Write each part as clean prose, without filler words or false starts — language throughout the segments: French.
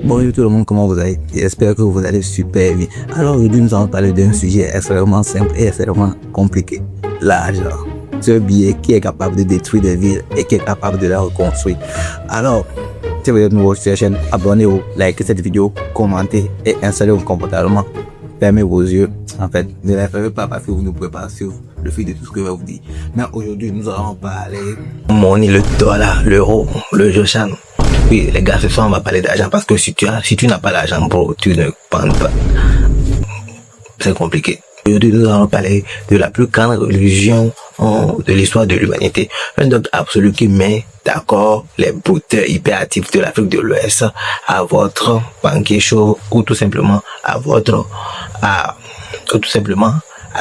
Bonjour tout le monde, comment vous allez? J'espère que vous allez super bien. Alors aujourd'hui nous allons parler d'un sujet extrêmement simple et extrêmement compliqué. L'argent. Ce billet qui est capable de détruire des villes et qui est capable de les reconstruire. Alors, si vous êtes nouveau sur la chaîne, abonnez-vous, likez cette vidéo, commentez et installez-vous confortablement. Fermez vos yeux. En fait, ne les fermez pas parce que vous ne pouvez pas suivre le fil de tout ce que je vais vous dire. Mais aujourd'hui, nous allons parler monnaie, le dollar, l'euro, le Joshan. Oui, les gars, ce soir, on va parler d'argent parce que si tu n'as pas d'argent, bro, tu ne penses pas. C'est compliqué. Aujourd'hui, nous allons parler de la plus grande religion de l'histoire de l'humanité. Un dogme absolu qui met d'accord les brouteurs hyperactifs de l'Afrique de l'Ouest à votre banquier chaud ou tout simplement à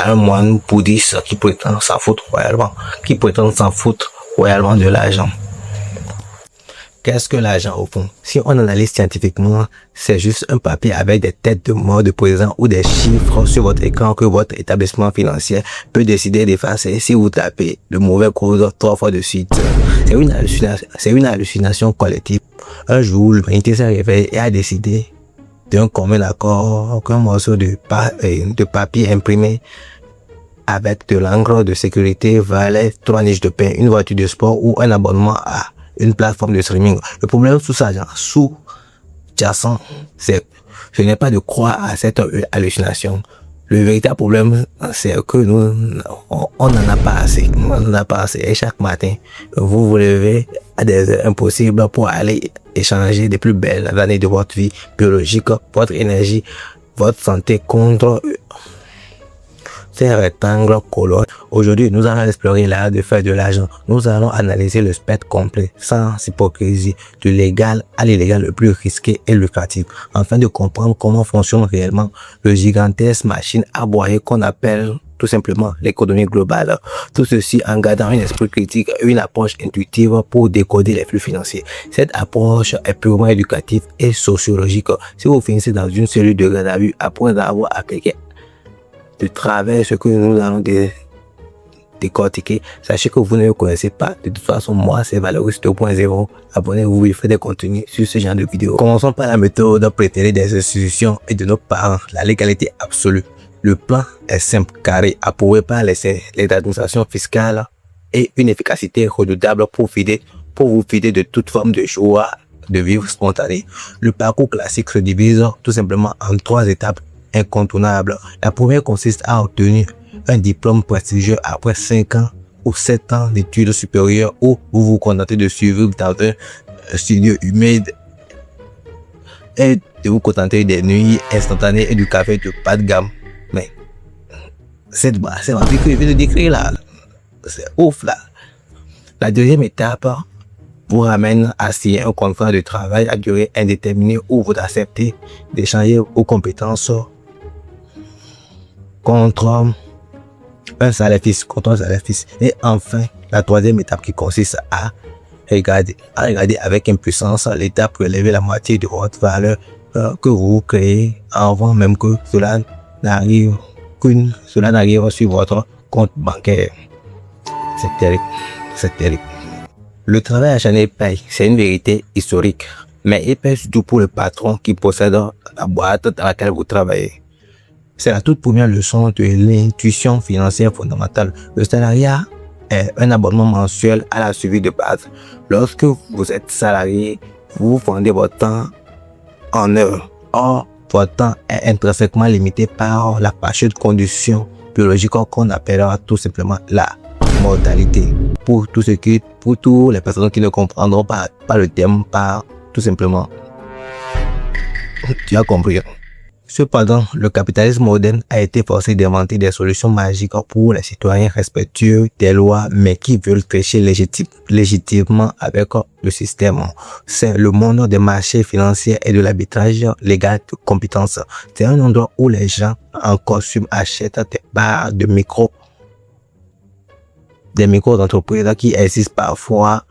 un moine bouddhiste qui prétend s'en foutre royalement de l'argent. Qu'est-ce que l'argent au fond? Si on analyse scientifiquement, c'est juste un papier avec des têtes de mort de présent ou des chiffres sur votre écran que votre établissement financier peut décider d'effacer si vous tapez le mauvais code 3 fois de suite. C'est une hallucination collective. Un jour, l'humanité s'est réveillée et a décidé d'un commun accord qu'un morceau de papier imprimé avec de l'encre de sécurité valait 3 niches de pain, une voiture de sport ou un abonnement à une plateforme de streaming. Le problème sous-jacent, ce n'est pas de croire à cette hallucination. Le véritable problème, c'est que on n'en a pas assez. On n'en a pas assez. Et chaque matin, vous vous levez à des heures impossibles pour aller échanger les plus belles années de votre vie biologique, votre énergie, votre santé contre ces rectangles colorés. Aujourd'hui, nous allons explorer l'art de faire de l'argent. Nous allons analyser le spectre complet, sans hypocrisie, du légal à l'illégal le plus risqué et lucratif, afin de comprendre comment fonctionne réellement le gigantesque machine aboyée qu'on appelle tout simplement l'économie globale. Tout ceci en gardant un esprit critique et une approche intuitive pour décoder les flux financiers. Cette approche est purement éducative et sociologique. Si vous finissez dans une cellule de garde à vue après avoir appliqué de travers ce que nous allons décortiquer, sachez que vous ne me connaissez pas. De toute façon, moi, c'est Valorus 2.0. Abonnez-vous, il fait des contenus sur ce genre de vidéos. Commençons par la méthode préférée des institutions et de nos parents, la légalité absolue. Le plan est simple, carré, approuvé par les administrations fiscales et une efficacité redoutable pour vous vider de toute forme de joie de vivre spontané. Le parcours classique se divise tout simplement en 3 étapes incontournable. La première consiste à obtenir un diplôme prestigieux après 5 ans ou 7 ans d'études supérieures où vous vous contentez de suivre dans un studio humide et de vous contenter des nuits instantanées et du café de pas de gamme. Mais c'est ma vie que je viens de décrire là. C'est ouf là. La deuxième étape vous ramène à signer un contrat de travail à durée indéterminée où vous acceptez d'échanger vos compétences contre un salaire fixe, Et enfin, la troisième étape qui consiste à regarder avec impuissance l'État prélever la moitié de votre valeur que vous créez avant même que cela n'arrive sur votre compte bancaire. C'est terrible. Le travail acharné paye, c'est une vérité historique, mais il paye surtout pour le patron qui possède la boîte dans laquelle vous travaillez. C'est la toute première leçon de l'intuition financière fondamentale. Le salariat est un abonnement mensuel à la suivi de base. Lorsque vous êtes salarié, vous vendez votre temps en heures. Or, votre temps est intrinsèquement limité par la fâcheuse condition biologique qu'on appellera tout simplement la mortalité. Pour toutes les personnes qui ne comprendront pas le terme, tout simplement, tu as compris. Cependant, le capitalisme moderne a été forcé d'inventer des solutions magiques pour les citoyens respectueux des lois, mais qui veulent tricher légitimement avec le système. C'est le monde des marchés financiers et de l'arbitrage légal de compétences. C'est un endroit où les gens en costume achètent des parts de d'entreprises qui existent parfois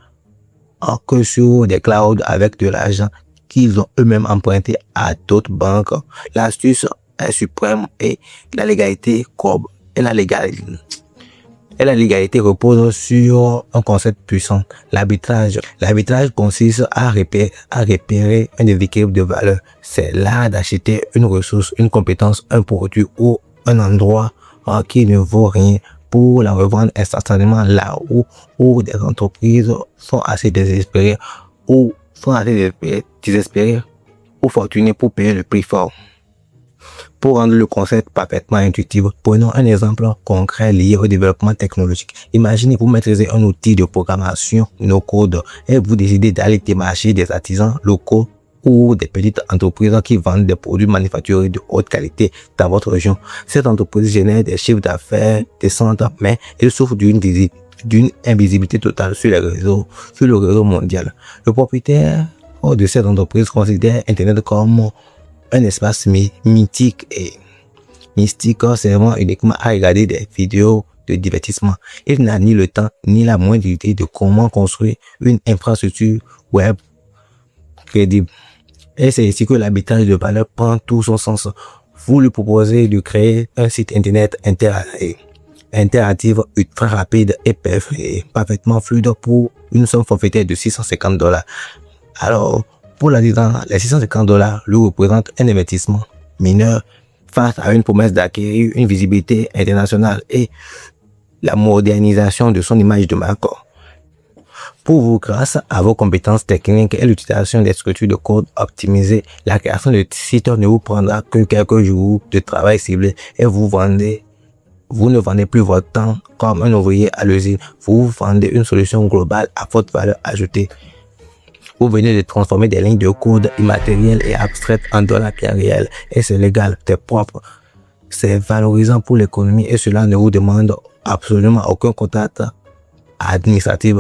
que sur des clouds avec de l'argent qu'ils ont eux-mêmes emprunté à d'autres banques. L'astuce est suprême et la légalité courbe. Et la légalité repose sur un concept puissant, l'arbitrage. L'arbitrage consiste à repérer un déséquilibre de valeur. C'est l'art d'acheter une ressource, une compétence, un produit ou un endroit qui ne vaut rien pour la revendre instantanément là où des entreprises sont assez désespérées ou fortunées pour payer le prix fort. Pour rendre le concept parfaitement intuitif, prenons un exemple concret lié au développement technologique. Imaginez vous maîtrisez un outil de programmation no-code et vous décidez d'aller démarcher des artisans locaux ou des petites entreprises qui vendent des produits manufacturés de haute qualité dans votre région. Cette entreprise génère des chiffres d'affaires décents, mais elle souffre d'une invisibilité totale sur le réseau mondial. Le propriétaire de cette entreprise considère Internet comme un espace mythique et mystique servant uniquement à regarder des vidéos de divertissement. Il n'a ni le temps ni la moindre idée de comment construire une infrastructure web crédible. Et c'est ici que l'arbitrage de valeur prend tout son sens. Vous lui proposez de créer un site internet interactif, ultra rapide et parfaitement fluide pour une somme forfaitaire de $650. Alors, pour l'artisan, les $650 lui représentent un investissement mineur face à une promesse d'acquérir une visibilité internationale et la modernisation de son image de marque. Pour vous, grâce à vos compétences techniques et l'utilisation des structures de code optimisées, la création de sites ne vous prendra que quelques jours de travail ciblé et vous ne vendez plus votre temps comme un ouvrier à l'usine. Vous vendez une solution globale à forte valeur ajoutée. Vous venez de transformer des lignes de code immatérielles et abstraites en dollars bien réels. Et c'est légal, c'est propre. C'est valorisant pour l'économie et cela ne vous demande absolument aucun contact administratif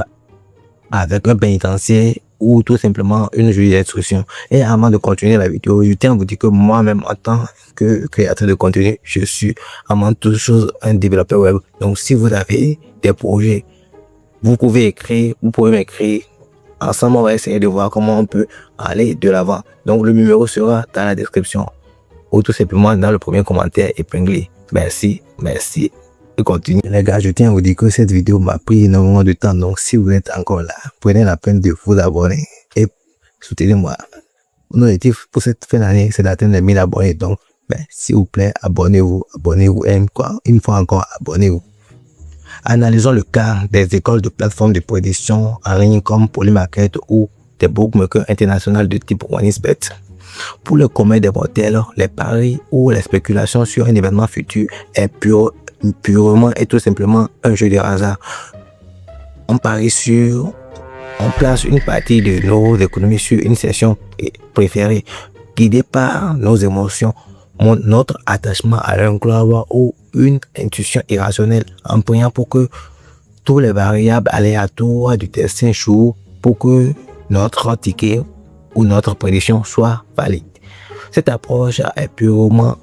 avec un pénitencier ou tout simplement une juge d'instruction. Et avant de continuer la vidéo, je tiens à vous dire que moi-même, en tant que créateur de contenu, je suis avant toute chose un développeur web. Donc si vous avez des projets, vous pouvez m'écrire. Ensemble, on va essayer de voir comment on peut aller de l'avant. Donc, le numéro sera dans la description ou tout simplement dans le premier commentaire épinglé. Merci. Et continue. Les gars, je tiens à vous dire que cette vidéo m'a pris énormément de temps. Donc, si vous êtes encore là, prenez la peine de vous abonner et soutenez-moi. Mon objectif pour cette fin d'année, c'est d'atteindre les 1000 abonnés. Donc, s'il vous plaît, abonnez-vous. Une fois encore, abonnez-vous. Analysons le cas des écoles de plateformes de prédiction en ligne comme Polymarket ou des bookmakers internationaux de type OneXBet. Pour le commun des mortels, les paris ou les spéculations sur un événement futur est purement et tout simplement un jeu de hasard. On place une partie de nos économies sur une session préférée, guidée par nos émotions, notre attachement à un club ou une intuition irrationnelle, en priant pour que toutes les variables aléatoires du destin jouent pour que notre ticket ou notre prédiction soit valide. Cette approche est purement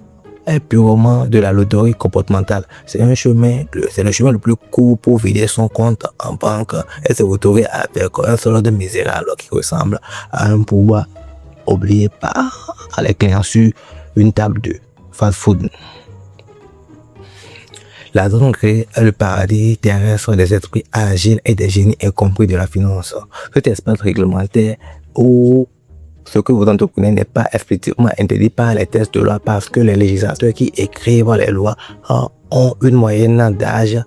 de la loterie comportementale. C'est le chemin le plus court pour vider son compte en banque et se retrouver avec un solde misérable qui ressemble à un pouvoir oublié par les clients sur une table de fast-food. La zone grise est le paradis terrestre des esprits agiles et des génies incompris de la finance. Cet espace réglementaire où ce que vous entreprenez n'est pas explicitement interdit par les textes de loi parce que les législateurs qui écrivent les lois ont une moyenne d'âge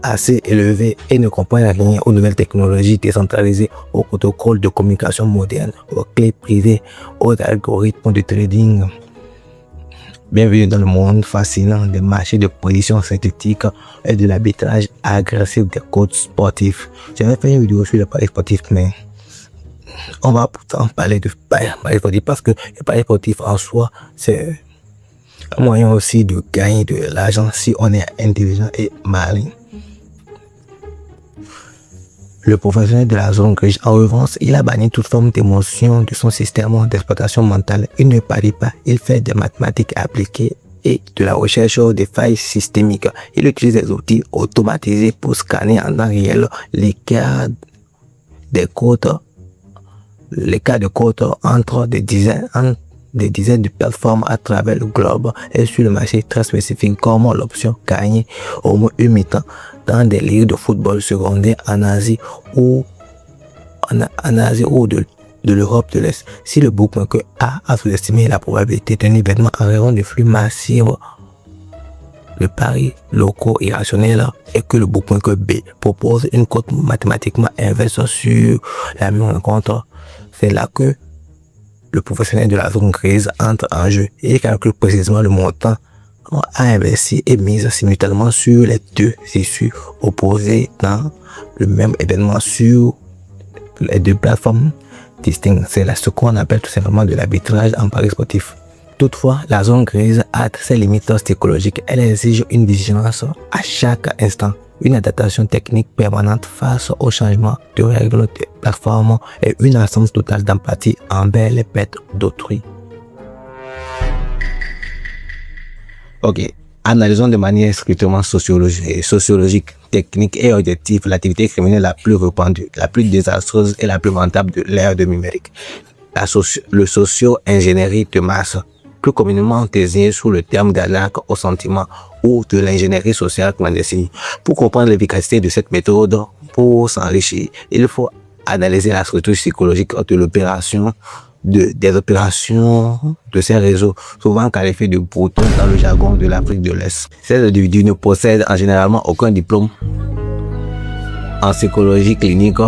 assez élevée et ne comprennent rien aux nouvelles technologies décentralisées, aux protocoles de communication modernes, aux clés privées, aux algorithmes de trading. Bienvenue dans le monde fascinant des marchés de prédiction synthétique et de l'arbitrage agressif des codes sportifs. J'avais fait une vidéo sur les paris sportifs, mais on va pourtant parler de paris sportifs parce que les paris sportifs en soi, c'est un moyen aussi de gagner de l'argent si on est intelligent et malin. Le professionnel de la zone grise, en revanche, il a banni toute forme d'émotion de son système d'exploitation mentale. Il ne parie pas, il fait des mathématiques appliquées et de la recherche des failles systémiques. Il utilise des outils automatisés pour scanner en temps réel les cas de code entre des dizaines de plateformes à travers le globe et sur le marché très spécifique comme l'option gagner au moins une mi-temps dans des ligues de football secondaires en Asie ou de l'Europe de l'Est. Si le bookmaker A a sous-estimé la probabilité d'un événement en raison du flux massif de paris locaux irrationnels et que le bookmaker B propose une cote mathématiquement inverse sur la même rencontre, c'est là que le professionnel de la zone grise entre en jeu et calcule précisément le montant à investir et mise simultanément sur les deux issues opposées dans le même événement sur les deux plateformes distinctes. C'est là ce qu'on appelle tout simplement de l'arbitrage en paris sportif. Toutefois, la zone grise a ses limites psychologiques. Elle exige une vigilance à chaque instant, une adaptation technique permanente face aux changements de règles de plateforme et une absence totale d'empathie envers les pertes d'autrui. Ok, analysons de manière strictement sociologique, technique et objective l'activité criminelle la plus répandue, la plus désastreuse et la plus rentable de l'ère de numérique. Le socio-ingénierie de masse, plus communément désigné sous le terme d'arnaque au sentiment ou de l'ingénierie sociale clandestine. Pour comprendre l'efficacité de cette méthode, pour s'enrichir, il faut analyser la structure psychologique de l'opération, des opérations de ces réseaux, souvent qualifiés de boutons dans le jargon de l'Afrique de l'Est. Ces individus ne possèdent en généralement aucun diplôme en psychologie clinique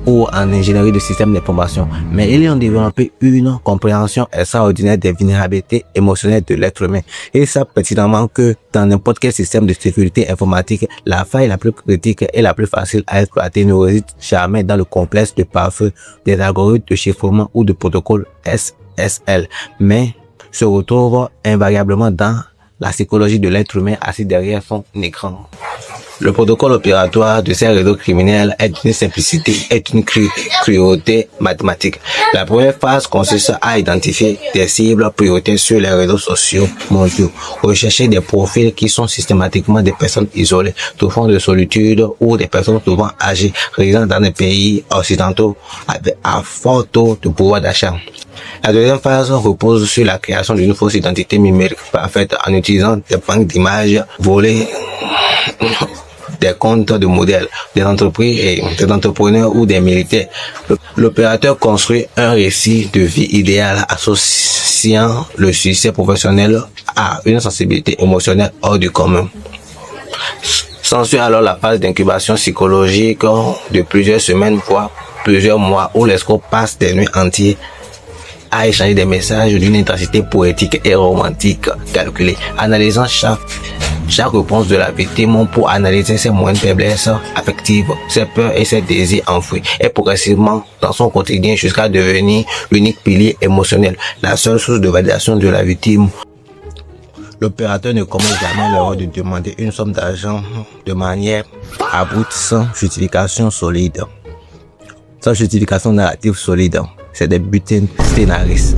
ou en ingénierie de système d'information, mais ils ont développé une compréhension extraordinaire des vulnérabilités émotionnelles de l'être humain. Ils savent pertinemment que dans n'importe quel système de sécurité informatique, la faille la plus critique et la plus facile à exploiter ne réside jamais dans le complexe de pare-feu des algorithmes de chiffrement ou de protocoles SSL, mais se retrouve invariablement dans la psychologie de l'être humain assis derrière son écran. Le protocole opératoire de ces réseaux criminels est d'une simplicité et d'une cruauté mathématique. La première phase consiste à identifier des cibles prioritaires sur les réseaux sociaux mondiaux, rechercher des profils qui sont systématiquement des personnes isolées, souffrant de solitude ou des personnes souvent âgées, résidant dans des pays occidentaux à fort taux de pouvoir d'achat. La deuxième phase repose sur la création d'une fausse identité numérique parfaite en utilisant des banques d'images volées, des comptes de modèles, des entreprises et des entrepreneurs ou des militaires. L'opérateur construit un récit de vie idéal associant le succès professionnel à une sensibilité émotionnelle hors du commun. S'ensuit alors la phase d'incubation psychologique de plusieurs semaines, voire plusieurs mois, où l'escroc passe des nuits entières à échanger des messages d'une intensité poétique et romantique calculée, analysant chaque réponse de la victime pour analyser ses moyennes faiblesses affectives, ses peurs et ses désirs enfouis, et progressivement dans son quotidien jusqu'à devenir l'unique pilier émotionnel, la seule source de validation de la victime. L'opérateur ne commet jamais l'erreur de demander une somme d'argent de manière abrupte sans justification solide. Sans justification narrative solide. C'est des butins scénaristes.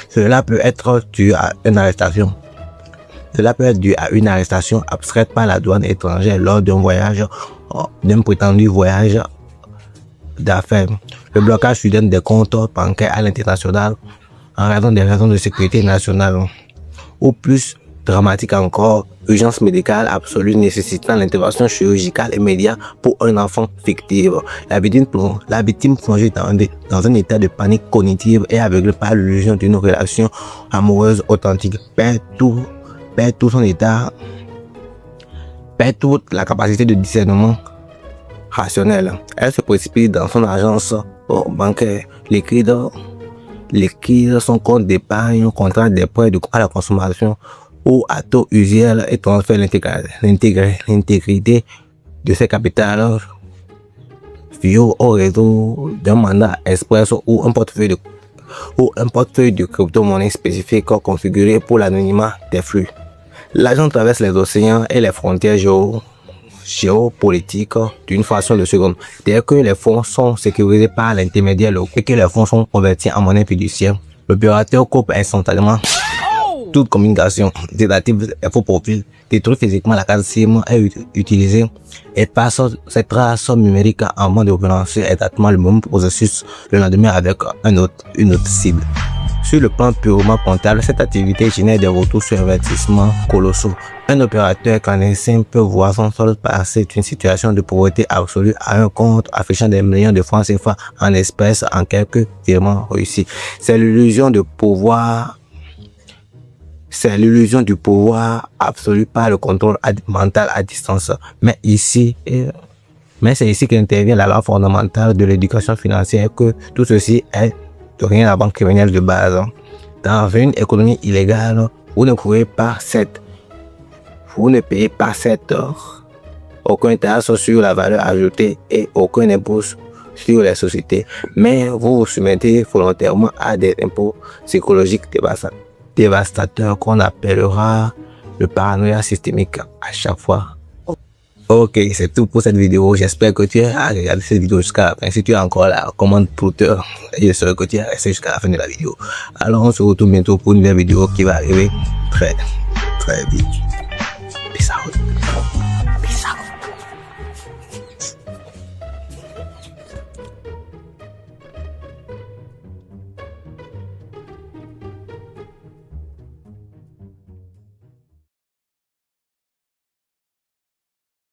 Cela peut être dû à une arrestation. Cela peut être dû à une arrestation abstraite par la douane étrangère lors d'un prétendu voyage d'affaires. Le blocage soudain des comptes bancaires à l'international en raison des raisons de sécurité nationale. Ou plus dramatique encore, urgence médicale absolue nécessitant l'intervention chirurgicale immédiate pour un enfant fictif. La victime plongée dans un état de panique cognitive et aveuglée par l'illusion d'une relation amoureuse authentique perd tout son état, perd toute la capacité de discernement rationnel. Elle se précipite dans son agence bancaire, liquide son compte d'épargne, contracte des prêts à la consommation ou à taux usuel et transfère l'intégrité de ses capitales via au réseau d'un mandat express ou un portefeuille de crypto-monnaie spécifique configuré pour l'anonymat des flux. L'agent traverse les océans et les frontières géopolitiques d'une fraction de seconde. Dès que les fonds sont sécurisés par l'intermédiaire et que les fonds sont convertis en monnaie fiduciaire, l'opérateur coupe instantanément toute communication, détative et faux profil, détruit physiquement la carte SIM utilisée et passe cette trace numérique avant de relancer exactement le même processus le lendemain avec une autre cible. Sur le plan purement comptable, cette activité génère des retours sur investissement colossaux. Un opérateur clandestin peut voir son solde passer d'une situation de pauvreté absolue à un compte affichant des millions de francs CFA en espèces en quelques virements réussis. C'est l'illusion du pouvoir absolu par le contrôle mental à distance. Mais c'est ici qu'intervient la loi fondamentale de l'éducation financière, que tout ceci est de rien avant criminel de base. Dans une économie illégale, vous ne payez pas aucun taxe sur la valeur ajoutée et aucun impôt sur les sociétés, mais vous vous soumettez volontairement à des impôts psychologiques dévastateurs qu'on appellera le paranoïa systémique à chaque fois. Ok, c'est tout pour cette vidéo. J'espère que tu as regardé cette vidéo jusqu'à la fin. Si tu es encore là, commente pour te et je serai que tu as resté jusqu'à la fin de la vidéo. Alors on se retrouve bientôt pour une nouvelle vidéo qui va arriver très vite.